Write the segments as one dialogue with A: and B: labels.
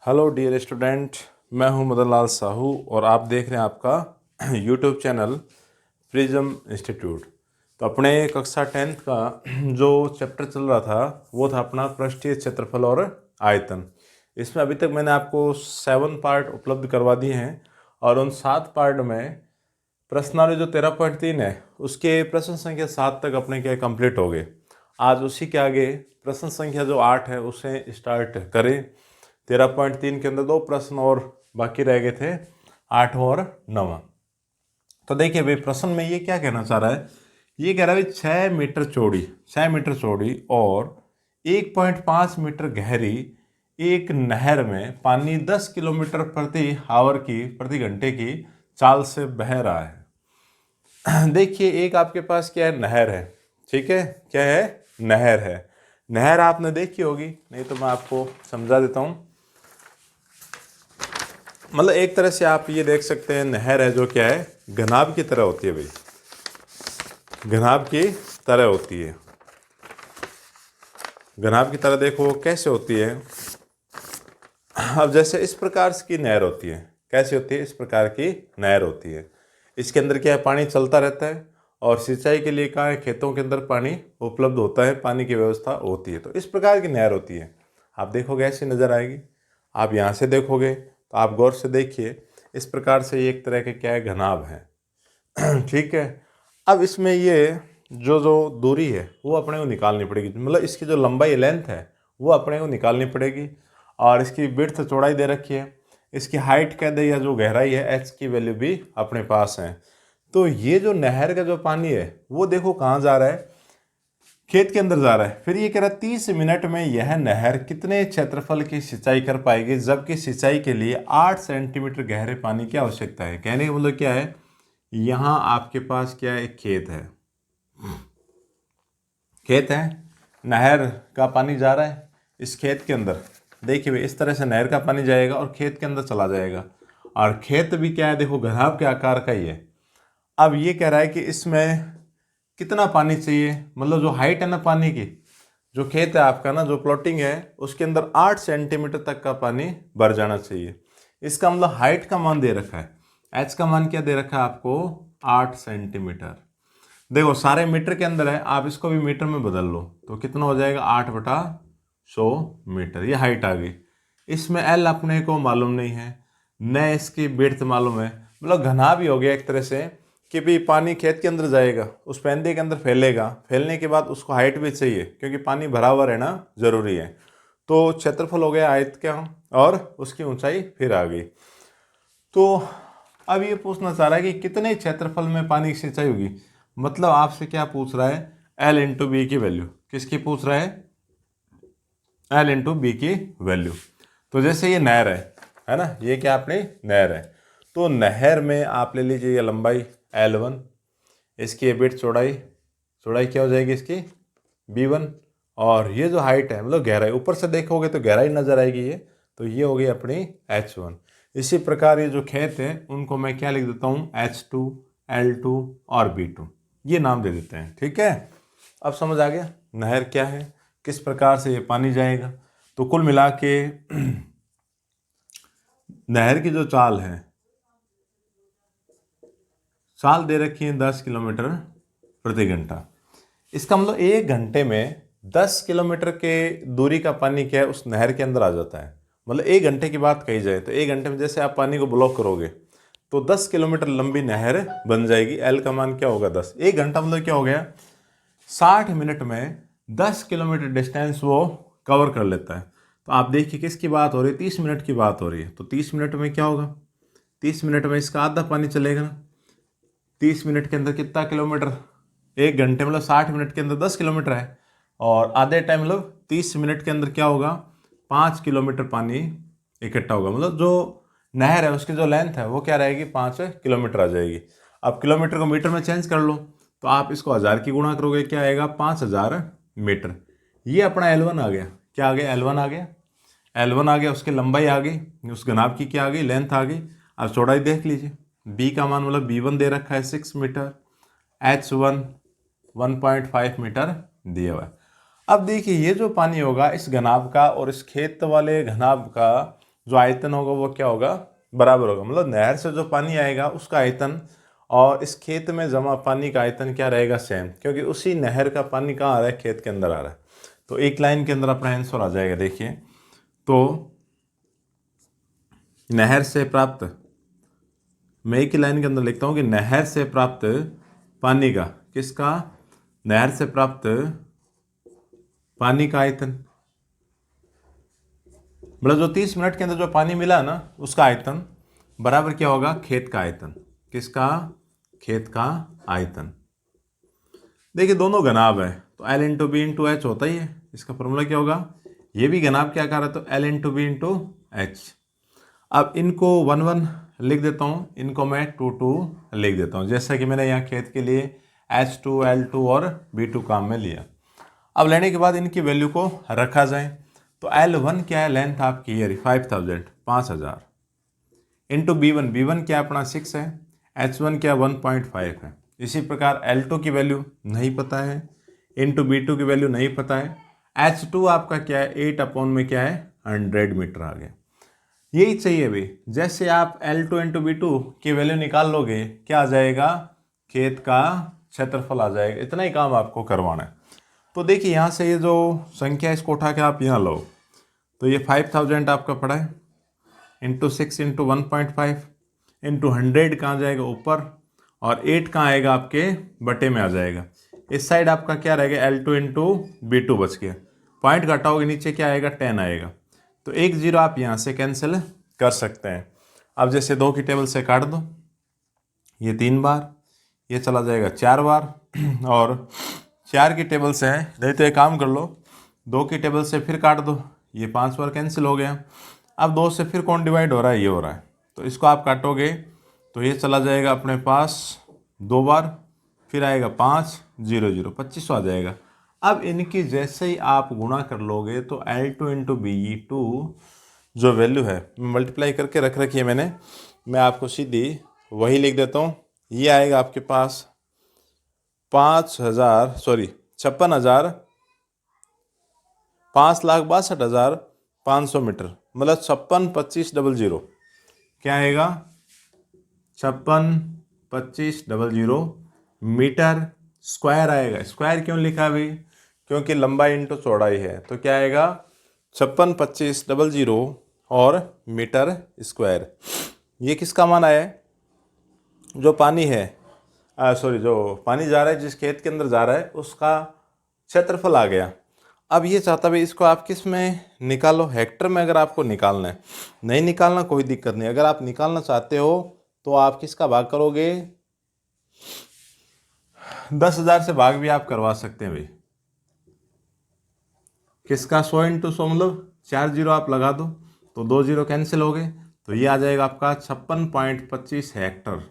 A: Hello dear student, मैं हूं मदन लाल साहू और आप देख रहे हैं आपका यूट्यूब चैनल प्रिज्म इंस्टीट्यूट। तो अपने कक्षा 10th का जो चैप्टर चल रहा था वो था अपना पृष्ठीय क्षेत्रफल और आयतन। इसमें अभी तक मैंने आपको 7 पार्ट उपलब्ध करवा दिए हैं और उन 7 पार्ट में प्रश्नावली जो 13.3 है उसके प्रश्न संख्या 7 तक अपने क्या कंप्लीट हो गए। आज उसी के आगे प्रश्न संख्या जो 8 है उसे स्टार्ट करें। 13.3 के अंदर 2 प्रश्न और बाकी रह गए थे, 8वां और 9वां। तो देखिए भाई, प्रश्न में ये क्या कहना चाह रहा है, ये कह रहा है 6 मीटर चौड़ी और 1.5 मीटर गहरी एक नहर में पानी 10 किलोमीटर प्रति घंटे की चाल से बह रहा है। देखिए, एक आपके पास क्या है, नहर है। ठीक है, क्या है, नहर है। नहर आपने देखी होगी, नहीं तो मैं आपको समझा देता हूँ। मतलब एक तरह से आप ये देख सकते हैं, नहर है जो क्या है, घनाभ की तरह होती है भाई, घनाभ की तरह होती है। घनाभ की तरह देखो कैसे होती है। अब जैसे इस प्रकार की नहर होती है, कैसे होती है, इस प्रकार की नहर होती है। इसके अंदर क्या है, पानी चलता रहता है और सिंचाई के लिए कहाँ है, खेतों के अंदर पानी उपलब्ध होता है, पानी की व्यवस्था होती है। तो इस प्रकार की नहर होती है। आप देखोगे ऐसी नज़र आएगी। आप यहाँ से देखोगे तो आप गौर से देखिए, इस प्रकार से ये एक तरह के क्या है, घनाभ है। ठीक है। अब इसमें ये जो जो दूरी है वो अपने को निकालनी पड़ेगी, मतलब इसकी जो लंबाई लेंथ है वो अपने को निकालनी पड़ेगी। और इसकी विड्थ चौड़ाई दे रखी है, इसकी हाइट कह दे या जो गहराई है एच की वैल्यू भी अपने पास है। तो ये जो नहर का जो पानी है वो देखो कहाँ जा रहा है, खेत के अंदर जा रहा है। फिर ये कह रहा है 30 मिनट में यह नहर कितने क्षेत्रफल की सिंचाई कर पाएगी, जबकि सिंचाई के लिए 8 सेंटीमीटर गहरे पानी की आवश्यकता है। कहने का मतलब क्या है, यहाँ आपके पास क्या है, एक खेत है, खेत है, नहर का पानी जा रहा है इस खेत के अंदर। देखिए भाई, इस तरह से नहर का पानी जाएगा और खेत के अंदर चला जाएगा। और खेत भी क्या है, देखो घनाभ के आकार का ही है। अब ये कह रहा है कि इसमें कितना पानी चाहिए, मतलब जो हाइट है ना पानी की, जो खेत है आपका ना, जो प्लॉटिंग है उसके अंदर 8 सेंटीमीटर तक का पानी भर जाना चाहिए। इसका मतलब हाइट का मान दे रखा है, एच का मान क्या दे रखा है आपको, 8 सेंटीमीटर। देखो सारे मीटर के अंदर है, आप इसको भी मीटर में बदल लो तो कितना हो जाएगा, 8/100 मीटर। ये हाइट आ गई। इसमें एल अपने को मालूम नहीं है, न इसकी विड्थ मालूम है। मतलब घना भी हो गया एक तरह से कि भाई पानी खेत के अंदर जाएगा, उस पैंदे के अंदर फैलेगा, फैलने के बाद उसको हाइट भी चाहिए क्योंकि पानी भरा हुआ रहना जरूरी है। तो क्षेत्रफल हो गया आयत का और उसकी ऊंचाई फिर आ गई। तो अब ये पूछना चाह रहा है कि कितने क्षेत्रफल में पानी की सिंचाई होगी। मतलब आपसे क्या पूछ रहा है, एल इंटू बी की वैल्यू। किसकी पूछ रहा है, एल इंटू बी की वैल्यू। तो जैसे ये नहर है ना, ये क्या अपनी नहर है। तो नहर में आप ले लीजिए ये लंबाई L1, इसकी बिट चौड़ाई, चौड़ाई क्या हो जाएगी इसकी B1, और ये जो हाइट है मतलब गहराई, ऊपर से देखोगे तो गहराई नजर आएगी ये, तो ये हो गई अपनी H1। इसी प्रकार ये जो खेत है उनको मैं क्या लिख देता हूँ, H2, L2 और B2, ये नाम दे देते हैं। ठीक है, अब समझ आ गया नहर क्या है, किस प्रकार से ये पानी जाएगा। तो कुल मिला के नहर की जो चाल है, चाल दे रखी है 10 किलोमीटर प्रति घंटा। इसका मतलब 1 घंटे में 10 किलोमीटर के दूरी का पानी क्या है, उस नहर के अंदर आ जाता है। मतलब 1 घंटे की बात कही जाए तो 1 घंटे में जैसे आप पानी को ब्लॉक करोगे तो 10 किलोमीटर लंबी नहर बन जाएगी। एल का मान क्या होगा, 10। 1 घंटा मतलब क्या हो गया, 60 मिनट में 10 किलोमीटर डिस्टेंस वो कवर कर लेता है। तो आप देखिए किसकी बात हो रही है, 30 मिनट की बात हो रही है। तो 30 मिनट में क्या होगा, 30 मिनट में इसका आधा पानी चलेगा ना। 30 मिनट के अंदर कितना किलोमीटर, 1 घंटे मतलब 60 मिनट के अंदर 10 किलोमीटर है, और आधे टाइम मतलब 30 मिनट के अंदर क्या होगा, 5 किलोमीटर पानी इकट्ठा होगा। मतलब जो नहर है उसकी जो लेंथ है वो क्या रहेगी, 5 किलोमीटर आ जाएगी। अब किलोमीटर को मीटर में चेंज कर लो तो आप इसको 1000 की गुणा करोगे, क्या आएगा, 5000 मीटर। ये अपना L1 आ गया। क्या आ गया, L1 आ गया, L1 आ गया। उसकी लंबाई आ गई, उस घनाभ की क्या आ गई, लेंथ आ गई। अब चौड़ाई देख लीजिए, B का मान मतलब B1 दे रखा है 6 मीटर, H1 1.5 मीटर दिया हुआ है। अब देखिए ये जो पानी होगा इस घनाभ का और इस खेत वाले घनाभ का जो आयतन होगा वो क्या होगा, बराबर होगा। मतलब नहर से जो पानी आएगा उसका आयतन और इस खेत में जमा पानी का आयतन क्या रहेगा, सेम, क्योंकि उसी नहर का पानी कहाँ आ रहा है, खेत के अंदर आ रहा है। तो एक लाइन के अंदर अपना आंसर आ जाएगा। देखिए तो नहर से प्राप्त, मैं एक ही लाइन के अंदर लिखता हूँ कि नहर से प्राप्त पानी का, किसका, नहर से प्राप्त पानी का आयतन, मतलब जो 30 मिनट के अंदर जो पानी मिला ना उसका आयतन बराबर क्या होगा, खेत का आयतन। किसका, खेत का आयतन। देखिए दोनों घनाभ है तो L into B into H होता ही है। इसका फॉर्मूला क्या होगा, ये भी घनाभ क्या कर रहा है तो L into B into H. अब इनको 1 1 लिख देता हूँ, इनको मैं 2 2 लिख देता हूँ, जैसा कि मैंने यहाँ खेत के लिए H2 L2 और B2 काम में लिया। अब लेने के बाद इनकी वैल्यू को रखा जाए तो L1 क्या है, लेंथ आपकी है 5000 5000 इंटू B1 क्या अपना 6 है, H1 क्या 1.5 है। इसी प्रकार L2 की वैल्यू नहीं पता है, इंटू B2 की वैल्यू नहीं पता है, H2 आपका क्या है 8 अपॉन में क्या है 100 मीटर आ गया। यही चाहिए भाई, जैसे आप L2 इंटू B2 की वैल्यू निकाल लोगे क्या आ जाएगा, खेत का क्षेत्रफल आ जाएगा। इतना ही काम आपको करवाना है। तो देखिए यहाँ से ये जो संख्या इसको उठा के आप यहाँ लो तो ये 5000 आपका पड़ा है, इंटू 6 इंटू 1.5 इंटू 100 कहाँ जाएगा ऊपर, और 8 कहाँ आएगा आपके बटे में आ जाएगा। इस साइड आपका क्या रहेगा, L2 इंटू B2 बच गया, पॉइंट घटाओगे नीचे क्या आएगा 10 आएगा। तो एक जीरो आप यहाँ से कैंसिल कर सकते हैं। अब जैसे 2 की टेबल से काट दो, ये 3 बार, ये चला जाएगा 4 बार और 4 की टेबल से है, नहीं तो एक काम कर लो 2 की टेबल से फिर काट दो, ये 5 बार कैंसिल हो गया। अब 2 से फिर कौन डिवाइड हो रहा है, ये हो रहा है, तो इसको आप काटोगे तो ये चला जाएगा अपने पास 2 बार, फिर आएगा 5 0 0 25 आ जाएगा। अब इनकी जैसे ही आप गुणा कर लोगे तो L2 इंटू B2 जो वैल्यू है मल्टीप्लाई करके रख रखी है मैंने, मैं आपको सीधी वही लिख देता हूँ। ये आएगा आपके पास 56,000 5,62,500 मीटर, मतलब 56,25,00 क्या आएगा 56,25,00 मीटर स्क्वायर आएगा। स्क्वायर क्यों लिखा भाई, क्योंकि लंबाई इंटू चौड़ाई है, तो क्या आएगा 56,25,00 और मीटर स्क्वायर। ये किसका मान आया है, जो पानी है जो पानी जा रहा है, जिस खेत के अंदर जा रहा है उसका क्षेत्रफल आ गया। अब ये चाहता भाई इसको आप किस में निकालो, हेक्टर में अगर आपको निकालना है, नहीं निकालना कोई दिक्कत नहीं, अगर आप निकालना चाहते हो तो आप किसका भाग करोगे, 10,000 से भाग भी आप करवा सकते हैं भाई। किसका 100 इंटू 100 मतलब 4 जीरो आप लगा दो तो 2 जीरो कैंसिल हो गए, तो ये आ जाएगा आपका 56.25 हेक्टर।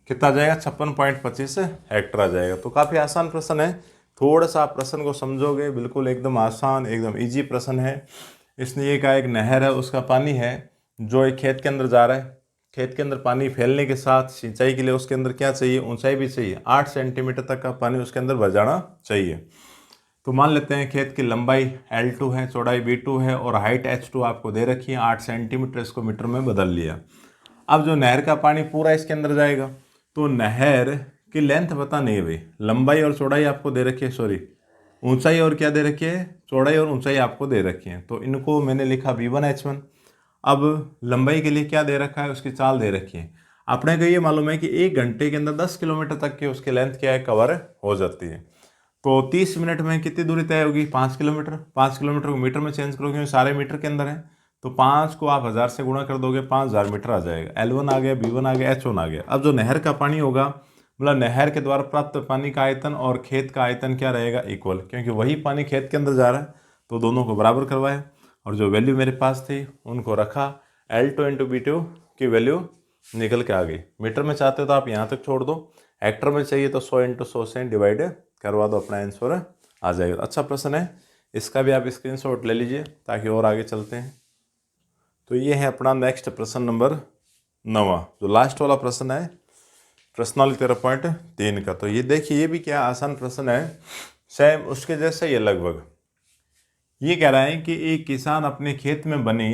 A: कितना आ जाएगा 56.25 हेक्टर आ जाएगा। तो काफ़ी आसान प्रश्न है, थोड़ा सा आप प्रश्न को समझोगे बिल्कुल एकदम आसान एकदम इजी प्रश्न है। इसलिए का एक नहर है, उसका पानी है जो एक खेत के अंदर जा रहा है, खेत के अंदर पानी फैलने के साथ सिंचाई के लिए उसके अंदर क्या चाहिए, ऊंचाई भी चाहिए, 8 सेंटीमीटर तक का पानी उसके अंदर भर जाना चाहिए। तो मान लेते हैं खेत की लंबाई L2 है, चौड़ाई B2 है और हाइट H2 आपको दे रखी है 8 सेंटीमीटर, इसको मीटर में बदल लिया। अब जो नहर का पानी पूरा इसके अंदर जाएगा तो नहर की लेंथ पता नहीं है भाई, लंबाई और चौड़ाई आपको दे रखी है, ऊंचाई और क्या दे रखी है, चौड़ाई और ऊंचाई आपको दे रखी है, तो इनको मैंने लिखा V1 H1। अब लंबाई के लिए क्या दे रखा है, उसकी चाल दे रखी है। अपने को ये मालूम है कि 1 घंटे के अंदर 10 किलोमीटर तक की उसकी लेंथ क्या है, कवर हो जाती है। तो 30 मिनट में कितनी दूरी तय होगी, 5 किलोमीटर। 5 किलोमीटर को मीटर में चेंज करोगे, सारे मीटर के अंदर है, तो 5 को आप 1000 से गुणा कर दोगे, 5000 मीटर आ जाएगा। L1 आ गया, B1 आ गया, H1 आ गया। अब जो नहर का पानी होगा, मतलब नहर के द्वारा प्राप्त पानी का आयतन और खेत का आयतन क्या रहेगा, इक्वल, क्योंकि वही पानी खेत के अंदर जा रहा है, तो दोनों को बराबर करवाया और जो वैल्यू मेरे पास थी उनको रखा। L2 इंटू B2 की वैल्यू निकल के आ गई। मीटर में चाहते हो तो आप यहाँ तक छोड़ दो, हेक्टर में चाहिए तो 100 इंटू 100 से डिवाइड करवा दो, अपना आंसर आ जाएगा। अच्छा प्रश्न है, इसका भी आप स्क्रीनशॉट ले लीजिए ताकि और आगे चलते हैं। तो ये है अपना नेक्स्ट प्रश्न नंबर 9, जो लास्ट वाला प्रश्न है, प्रश्नावली 13.3 का। तो ये देखिए, ये भी क्या आसान प्रश्न है, सेम उसके जैसा ही है लगभग। ये कह रहा है कि एक किसान अपने खेत में बनी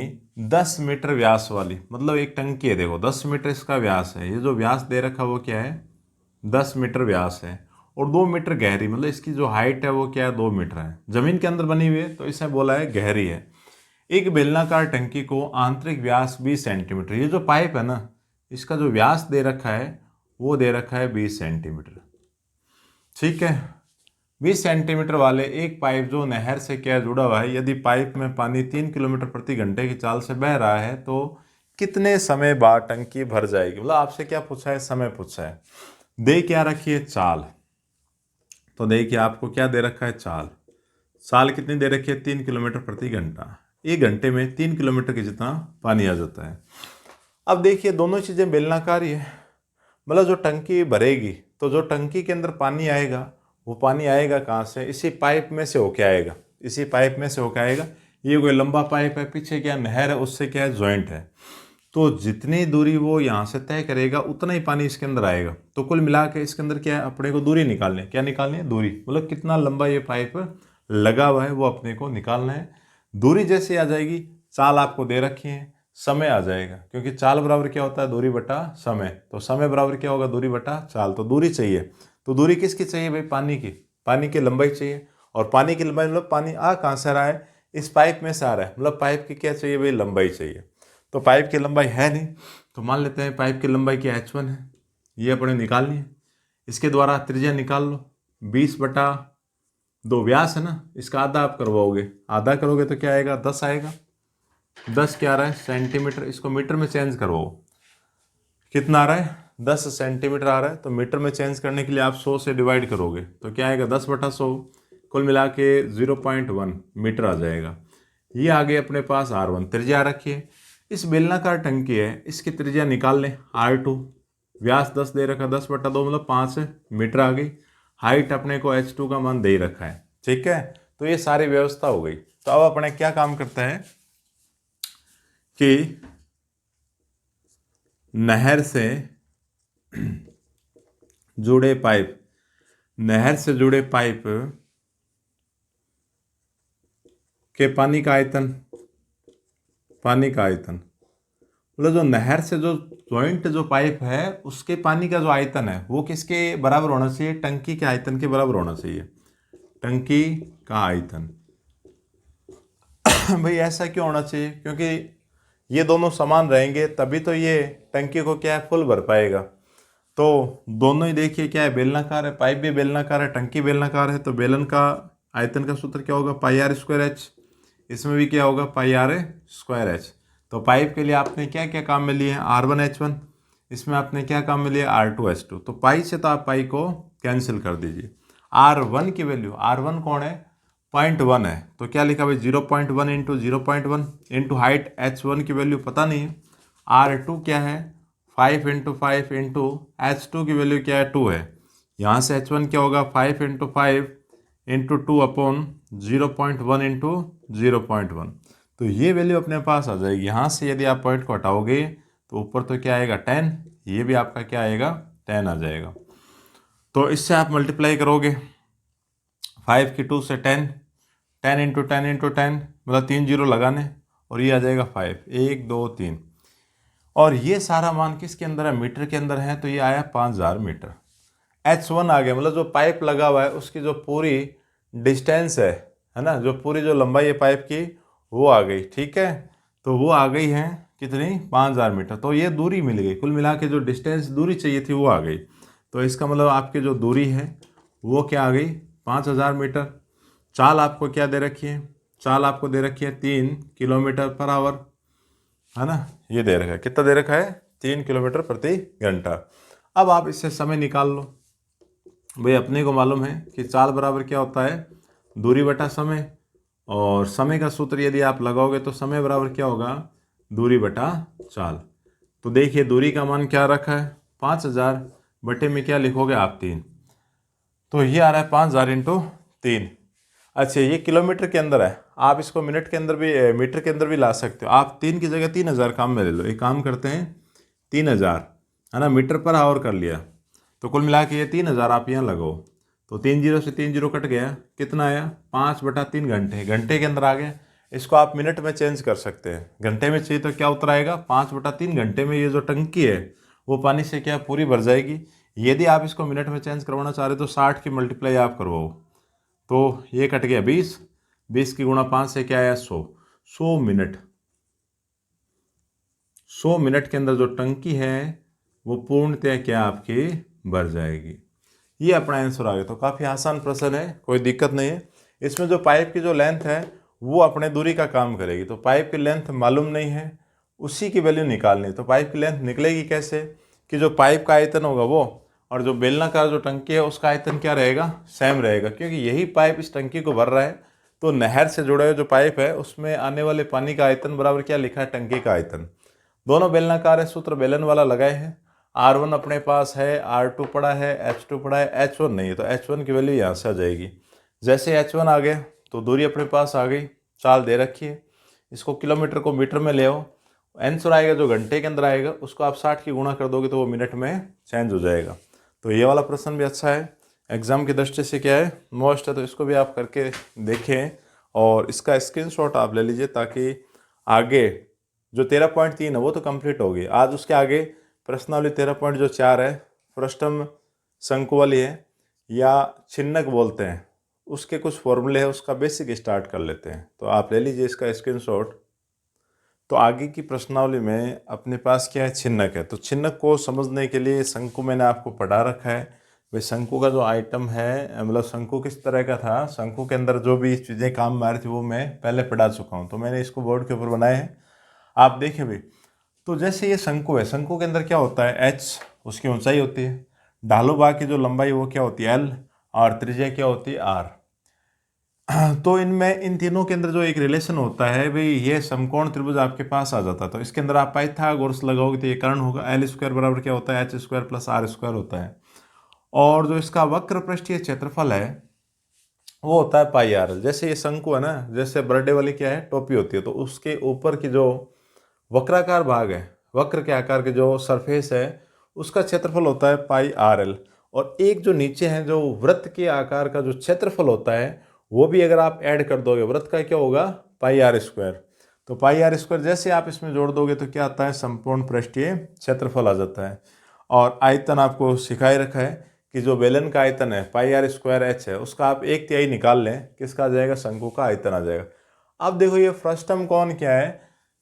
A: 10 मीटर व्यास वाली, मतलब एक टंकी है, देखो 10 मीटर इसका व्यास है, ये जो व्यास दे रखा है वो क्या है 10 मीटर व्यास है, और 2 मीटर गहरी, मतलब इसकी जो हाइट है वो क्या है 2 मीटर है, जमीन के अंदर बनी हुई है तो इसे बोला है गहरी है। एक बेलनाकार टंकी को आंतरिक व्यास 20 सेंटीमीटर, ये जो पाइप है ना इसका जो व्यास दे रखा है वो दे रखा है 20 सेंटीमीटर, ठीक है। 20 सेंटीमीटर वाले एक पाइप जो नहर से क्या जुड़ा हुआ है, यदि पाइप में पानी 3 किलोमीटर प्रति घंटे की चाल से बह रहा है तो कितने समय बाद टंकी भर जाएगी। मतलब आपसे क्या पूछा है, समय पूछा है। दे क्या रखी है, चाल। तो देखिए आपको क्या दे रखा है, चाल। चाल कितनी दे रखी है, 3 किलोमीटर प्रति घंटा। एक घंटे में 3 किलोमीटर के जितना पानी आ जाता है। अब देखिए दोनों चीज़ें बेलनाकार ही है, मतलब जो टंकी भरेगी तो जो टंकी के अंदर पानी आएगा वो पानी आएगा कहाँ से, इसी पाइप में से होके आएगा, इसी पाइप में से होके आएगा। ये कोई लंबा पाइप है, पीछे क्या नहर है, उससे क्या है जॉइंट है, तो जितनी दूरी वो यहाँ से तय करेगा उतना ही पानी इसके अंदर आएगा। तो कुल मिला के इसके अंदर क्या है, अपने को दूरी निकालनी है। क्या निकालनी है, दूरी, मतलब कितना लंबा ये पाइप लगा हुआ है वो अपने को निकालना है। दूरी जैसे आ जाएगी, चाल आपको दे रखी है, समय आ जाएगा, क्योंकि चाल बराबर क्या होता है, दूरी बटा समय। तो समय बराबर क्या होगा, दूरी बटा चाल। तो दूरी चाहिए, तो दूरी किसकी चाहिए भाई, पानी की, पानी की लंबाई चाहिए। और पानी की लंबाई मतलब पानी आ कहाँ से रहा है, इस पाइप में से आ रहा है, मतलब पाइप की क्या चाहिए भाई, लंबाई चाहिए। तो पाइप की लंबाई है नहीं, तो मान लेते हैं पाइप की लंबाई क्या h1 है, ये अपने निकालनी है। इसके द्वारा त्रिज्या निकाल लो, 20/2 व्यास है ना, इसका आधा आप करवाओगे, आधा करोगे तो क्या आएगा, 10 आएगा। 10 क्या आ रहा है, सेंटीमीटर। इसको मीटर में चेंज करवाओ, कितना आ रहा है, 10 सेंटीमीटर आ रहा है। तो मीटर में चेंज करने के लिए आप 100 से डिवाइड करोगे तो क्या आएगा, 10/100, कुल मिला के 0.1 मीटर आ जाएगा। ये आगे अपने पास R1 त्रिज्या रखिए। इस बेलनाकार टंकी है, इसकी त्रिज्या निकाल लें, R2, व्यास 10 दे रखा, 10/2 मतलब 5 मीटर आ गई। हाइट अपने को h2 का मान दे ही रखा है, ठीक है। तो ये सारी व्यवस्था हो गई। तो अब अपने क्या काम करता है कि नहर से जुड़े पाइप, नहर से जुड़े पाइप के पानी का आयतन, पानी का आयतन मतलब जो नहर से जो जॉइंट जो पाइप है उसके पानी का जो आयतन है वो किसके बराबर होना चाहिए, टंकी के आयतन के बराबर होना चाहिए, टंकी का आयतन। भाई ऐसा क्यों होना चाहिए, क्योंकि ये दोनों समान रहेंगे तभी तो ये टंकी को क्या है, फुल भर पाएगा। तो दोनों ही देखिए क्या है, बेलनाकार है, पाइप भी बेलनाकार है, टंकी बेलनाकार है, तो बेलन का आयतन का सूत्र क्या होगा, πr²h। इसमें भी क्या होगा, πr²h। तो पाइप के लिए आपने क्या क्या काम में लिए हैं, R1H1, इसमें आपने क्या काम में लिया, R2H2। तो पाई से तो आप पाई को कैंसिल कर दीजिए। R1 की वैल्यू, R1 कौन है, 0.1 है, तो क्या लिखा भाई 0.1 इंटू 0.1 इंटू हाइट H1 की वैल्यू पता नहीं है। R2 क्या है, 5 इंटू 5 इंटू H2 की वैल्यू क्या है, 2 है। यहाँ से H1 क्या होगा, 5 इंटू 5 इंटू 2/0.1 इंटू 0.1। तो ये वैल्यू अपने पास आ जाएगी। यहाँ से यदि आप पॉइंट को हटाओगे तो ऊपर तो क्या आएगा, 10, ये भी आपका क्या आएगा, 10 आ जाएगा। तो इससे आप मल्टीप्लाई करोगे, 5 की 2 से 10, 10 इंटू 10 इंटू 10 मतलब 3 जीरो लगाने, और ये आ जाएगा 5, 1 2 3। और ये सारा मान किसके अंदर है, मीटर के अंदर है, तो ये आया 5000 मीटर। H1 आ गया, मतलब जो पाइप लगा हुआ है उसकी जो पूरी डिस्टेंस है ना, जो पूरी जो लंबाई है पाइप की वो आ गई, ठीक है। तो वो आ गई है कितनी, 5000 मीटर। तो ये दूरी मिल गई, कुल मिला के जो डिस्टेंस दूरी चाहिए थी वो आ गई। तो इसका मतलब आपकी जो दूरी है वो क्या आ गई, 5000 मीटर। चाल आपको क्या दे रखी है, चाल आपको दे रखी है 3 किलोमीटर पर आवर, है ना, ये दे रखा है, कितना दे रखा है, 3 किलोमीटर प्रति घंटा। अब आप इससे समय निकाल लो। भाई अपने को मालूम है कि चाल बराबर क्या होता है, दूरी बटा समय, और समय का सूत्र यदि आप लगाओगे तो समय बराबर क्या होगा, दूरी बटा चाल। तो देखिए दूरी का मान क्या रखा है, 5000 बटे में क्या लिखोगे आप, 3। तो ये आ रहा है 5000 इंटू 3। अच्छा ये किलोमीटर के अंदर है, आप इसको मिनट के अंदर भी, मीटर के अंदर भी ला सकते हो। आप 3 की जगह 3000 काम में ले लो। एक काम करते हैं, 3000 है ना, मीटर पर आवर कर लिया, तो कुल मिला के ये 3000 आप यहाँ लगाओ। तो 3 जीरो से 3 जीरो कट गया, कितना आया 5/3 घंटे, घंटे के अंदर आ गया। इसको आप मिनट में चेंज कर सकते हैं, घंटे में चाहिए तो क्या उत्तर आएगा 5/3 घंटे में ये जो टंकी है वो पानी से क्या पूरी भर जाएगी। यदि आप इसको मिनट में चेंज करवाना चाह रहे तो 60 की मल्टीप्लाई आप करवाओ, तो ये कट गया 20, 20 की गुणा 5 से क्या आया 100, 100 मिनट। 100 मिनट के अंदर जो टंकी है वो पूर्णतः क्या आपकी भर जाएगी। ये अपना आंसर आ गया। तो काफ़ी आसान प्रश्न है, कोई दिक्कत नहीं है। इसमें जो पाइप की जो लेंथ है वो अपने दूरी का काम करेगी। तो पाइप की लेंथ मालूम नहीं है, उसी की वैल्यू निकालनी है। तो पाइप की लेंथ निकलेगी कैसे कि जो पाइप का आयतन होगा वो और जो बेलनाकार जो टंकी है उसका आयतन क्या रहेगा, सेम रहेगा, क्योंकि यही पाइप इस टंकी को भर रहा है। तो नहर से जुड़ा हुआ जो पाइप है उसमें आने वाले पानी का आयतन बराबर क्या लिखा है, टंकी का आयतन। दोनों बेलनाकार है, सूत्र बेलन वाला लगाए हैं। R1 अपने पास है, R2 पड़ा है, H2 पड़ा है, H1 नहीं है, तो H1 की वैल्यू यहाँ से आ जाएगी। जैसे H1 आ गया तो दूरी अपने पास आ गई, चाल दे रखी है, इसको किलोमीटर को मीटर में ले आओ, आंसर आएगा जो घंटे के अंदर आएगा उसको आप 60 की गुणा कर दोगे तो वो मिनट में चेंज हो जाएगा। तो ये वाला प्रश्न भी अच्छा है, एग्जाम की दृष्टि से क्या है मोस्ट है, तो इसको भी आप करके देखें और इसका स्क्रीनशॉट आप ले लीजिए ताकि आगे जो 13.3 है वो तो कंप्लीट होगी। आज उसके आगे प्रश्नावली 13.4 है, पृष्ठम शंकु वाली है या छिन्नक बोलते हैं, उसके कुछ फॉर्मूले हैं, उसका बेसिक स्टार्ट कर लेते हैं। तो आप ले लीजिए इसका स्क्रीनशॉट। तो आगे की प्रश्नावली में अपने पास क्या है, छिन्नक है। तो छिन्नक को समझने के लिए शंकु मैंने आपको पढ़ा रखा है। भाई शंकु का जो आइटम है, मतलब शंकु किस तरह का था, शंकु के अंदर जो भी चीज़ें काम में आ रही थी वो मैं पहले पढ़ा चुका हूँ। तो मैंने इसको बोर्ड के ऊपर बनाए हैं, आप देखें भाई। तो जैसे ये शंकु है, शंकु के अंदर क्या होता है h, उसकी ऊंचाई होती है, ढालू भाग की जो लंबाई वो क्या होती है l, और त्रिज्या क्या होती है r। तो इनमें इन तीनों के अंदर जो एक रिलेशन होता है भाई, ये समकोण त्रिभुज आपके पास आ जाता है। तो इसके अंदर आप पाइथागोरस लगाओगे तो ये कर्ण होगा, L² बराबर क्या होता है h² + r² होता है। और जो इसका वक्र पृष्ठीय क्षेत्रफल है वो होता है πr। जैसे ये शंकु है ना, जैसे बर्थडे वाली क्या है टोपी होती है, तो उसके ऊपर की जो वक्राकार भाग है, वक्र के आकार के जो सरफेस है उसका क्षेत्रफल होता है πrl। और एक जो नीचे है जो वृत्त के आकार का जो क्षेत्रफल होता है वो भी अगर आप ऐड कर दोगे, वृत्त का क्या होगा πr²। तो πr² जैसे आप इसमें जोड़ दोगे तो क्या आता है, संपूर्ण पृष्ठीय क्षेत्रफल आ जाता है। और आयतन आपको सिखाए रखा है कि जो बेलन का आयतन है πr²h है, उसका आप 1/3 निकाल लें, किसका आ जाएगा, शंकु का आयतन आ जाएगा। अब देखो ये फ्रस्टम कोण क्या है,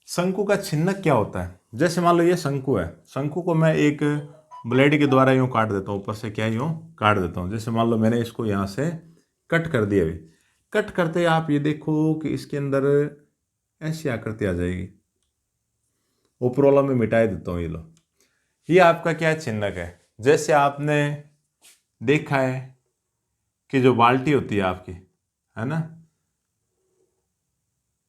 A: शंकु का छिन्नक क्या होता है। जैसे मान लो ये शंकु है, शंकु को मैं एक ब्लेड के द्वारा यूं काट देता हूँ, ऊपर से क्या यूं काट देता हूँ। जैसे मान लो मैंने इसको यहाँ से कट कर दिया, अभी कट करते आप ये देखो कि इसके अंदर ऐसी आकृति आ जाएगी। ऊपर वाला मैं मिटा देता हूँ, ये लो, ये आपका क्या है, छिन्नक है। जैसे आपने देखा है कि जो बाल्टी होती है आपकी, है ना,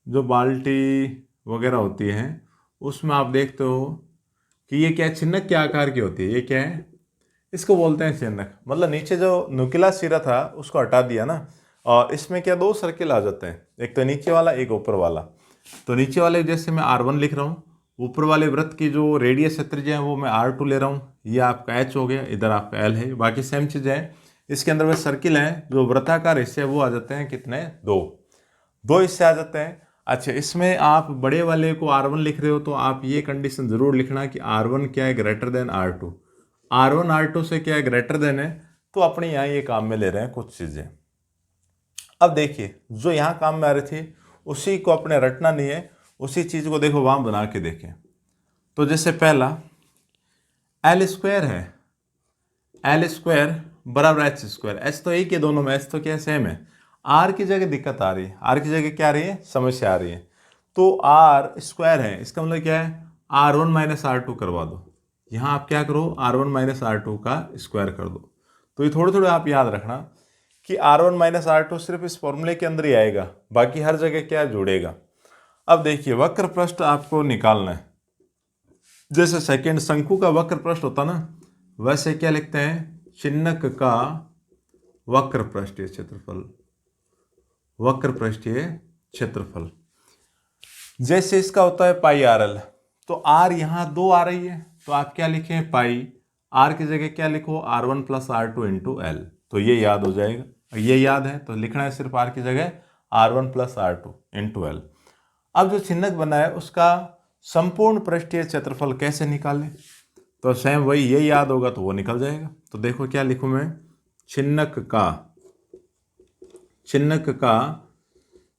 A: जो बाल्टी वगैरह होती है उसमें आप देखते हो कि ये क्या है, छिन्नक के आकार की होती है। ये क्या है, इसको बोलते हैं छिन्नक। मतलब नीचे जो नुकीला सिरा था उसको हटा दिया ना, और इसमें क्या 2 सर्किल आ जाते हैं, एक तो नीचे वाला एक ऊपर वाला। तो नीचे वाले जैसे मैं R1 लिख रहा हूँ, ऊपर वाले वृत्त की जो रेडियस त्रिज्या है वो मैं R2 ले रहा हूँ, ये आपका H हो गया, इधर आपका L है, बाकी सेम चीज़ है। इसके अंदर में सर्किल हैं, जो वृत्ताकार हिस्से हैं वो आ जाते हैं कितने, 2 हिस्से आ जाते हैं। अच्छा, इसमें आप बड़े वाले को R1 लिख रहे हो तो आप ये कंडीशन ज़रूर लिखना कि R1 क्या है, greater than R2। R1 R2 से क्या है, ग्रेटर देन है, तो अपने यहाँ ये काम में ले रहे हैं कुछ चीज़ें। अब देखिए जो यहाँ काम में आ रही थी उसी को अपने रटना नहीं है, उसी चीज़ को देखो वहाँ बना के देखें। तो जैसे पहला L² है, L² बराबर H²। H तो एक ही दोनों में, H तो क्या सेम है। R की जगह दिक्कत आ रही है, R की जगह क्या आ रही है, समस्या आ रही है। तो R² है, इसका मतलब क्या है, R1 - R2 करवा दो। यहाँ आप क्या करो, R1 - R2 का स्क्वायर कर दो। तो ये थोड़े थोड़े आप याद रखना कि R1 - R2 सिर्फ इस फॉर्मूले के अंदर ही आएगा, बाकी हर जगह क्या जुड़ेगा। अब देखिए वक्र पृष्ठ आपको निकालना है। जैसे सेकेंड शंकु का वक्र पृष्ठ होता ना, वैसे क्या लिखते हैं, छिन्नक का वक्र पृष्ठीय क्षेत्रफल, वक्र पृष्ठीय क्षेत्रफल। जैसे इसका होता है πrl, तो r यहाँ 2 आ रही है, तो आप क्या लिखें, पाई, r की जगह क्या लिखो, R1 + R2 × L। तो ये याद हो जाएगा। ये याद है तो लिखना है सिर्फ R की जगह R1 + R2 × L। अब जो छिन्नक बना है उसका संपूर्ण पृष्ठीय क्षेत्रफल कैसे निकालें, तो सेम वही, ये याद होगा तो वो निकल जाएगा। तो देखो क्या लिखूं मैं, छिन्नक का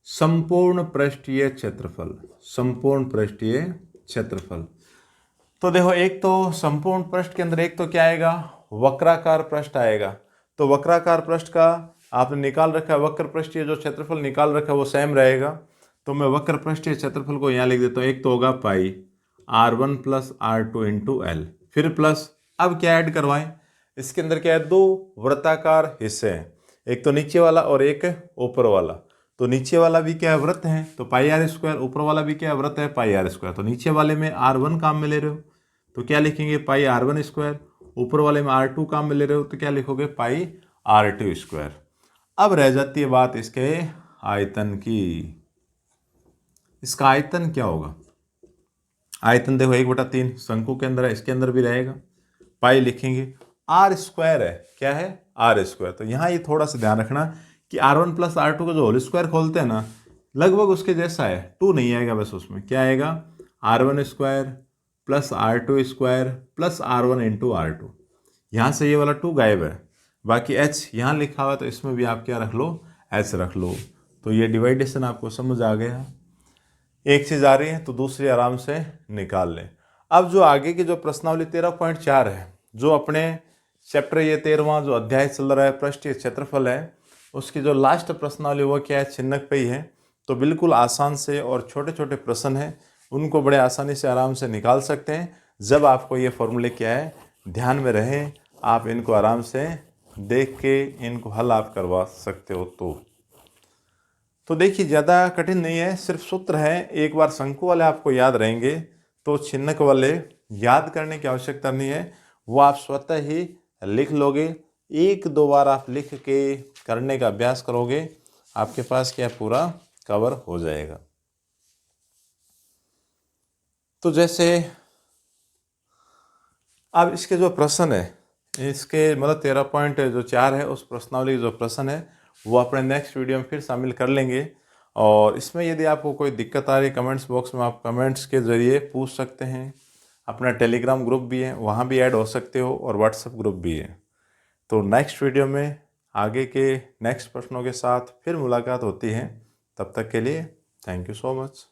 A: संपूर्ण पृष्ठीय क्षेत्रफल, संपूर्ण पृष्ठीय क्षेत्रफल। तो देखो एक तो संपूर्ण पृष्ठ के अंदर एक तो क्या आएगा, वक्राकार पृष्ठ आएगा। तो वक्राकार पृष्ठ का आपने निकाल रखा है, वक्र पृष्ठीय जो क्षेत्रफल निकाल रखा है वो सेम रहेगा। तो मैं वक्र पृष्ठीय क्षेत्रफल को यहाँ लिख देता हूँ, एक तो होगा पाई R1 + R2 × L, फिर प्लस, अब क्या ऐड करवाएं, इसके अंदर क्या है, दो वृत्ताकार हिस्से हैं, एक तो नीचे वाला और एक ऊपर वाला। तो नीचे वाला भी क्या है, वृत्त है, तो πr², ऊपर वाला भी क्या है, वृत्त है, πr²। तो नीचे वाले में R1 काम में ले रहे हो तो क्या लिखेंगे, πr1², ऊपर वाले में R2 काम में ले रहे हो तो क्या लिखोगे, πr2²। अब रह जाती है बात इसके आयतन की। इसका आयतन क्या होगा, आयतन देखो 1/3 शंकु के अंदर है, इसके अंदर भी रहेगा, पाई लिखेंगे, R² है, क्या है, R²। तो यहाँ ये थोड़ा सा ध्यान रखना कि R1 + R2 का जो होल स्क्वायर खोलते हैं ना, लगभग उसके जैसा है, 2 नहीं आएगा, बस उसमें क्या आएगा, R1² + R2² + R1 × R2। यहाँ से ये वाला 2 गायब है, बाकी H यहाँ लिखा हुआ है, तो इसमें भी आप क्या रख लो, H रख लो। तो ये डिवाइडेशन आपको समझ आ गया, एक चीज़ आ रही है तो दूसरी आराम से निकाल लें। अब जो आगे की जो प्रश्नावली 13.4 है, जो अपने चैप्टर ये 13वां जो अध्याय चल रहा है पृष्ठीय क्षेत्रफल है, उसकी जो लास्ट प्रश्नावली वो क्या है, छिन्नक पे ही है। तो बिल्कुल आसान से और छोटे छोटे प्रश्न हैं, उनको बड़े आसानी से आराम से निकाल सकते हैं जब आपको ये फॉर्मूले क्या है ध्यान में रहे, आप इनको आराम से देख के इनको हल आप करवा सकते हो। तो देखिए ज़्यादा कठिन नहीं है, सिर्फ सूत्र है, एक बार शंकु वाले आपको याद रहेंगे तो छिन्नक वाले याद करने की आवश्यकता नहीं है, वो आप स्वतः ही लिख लोगे। 1-2 बार आप लिख के करने का अभ्यास करोगे, आपके पास क्या पूरा कवर हो जाएगा। तो जैसे अब इसके जो प्रश्न है, इसके मतलब 13.4 है, उस प्रश्नावली के जो प्रश्न है वो अपने नेक्स्ट वीडियो में फिर शामिल कर लेंगे। और इसमें यदि आपको कोई दिक्कत आ रही है कमेंट्स बॉक्स में आप कमेंट्स के ज़रिए पूछ सकते हैं। अपना टेलीग्राम ग्रुप भी है, वहाँ भी ऐड हो सकते हो, और व्हाट्सएप ग्रुप भी है। तो नेक्स्ट वीडियो में आगे के नेक्स्ट प्रश्नों के साथ फिर मुलाकात होती है, तब तक के लिए थैंक यू सो मच।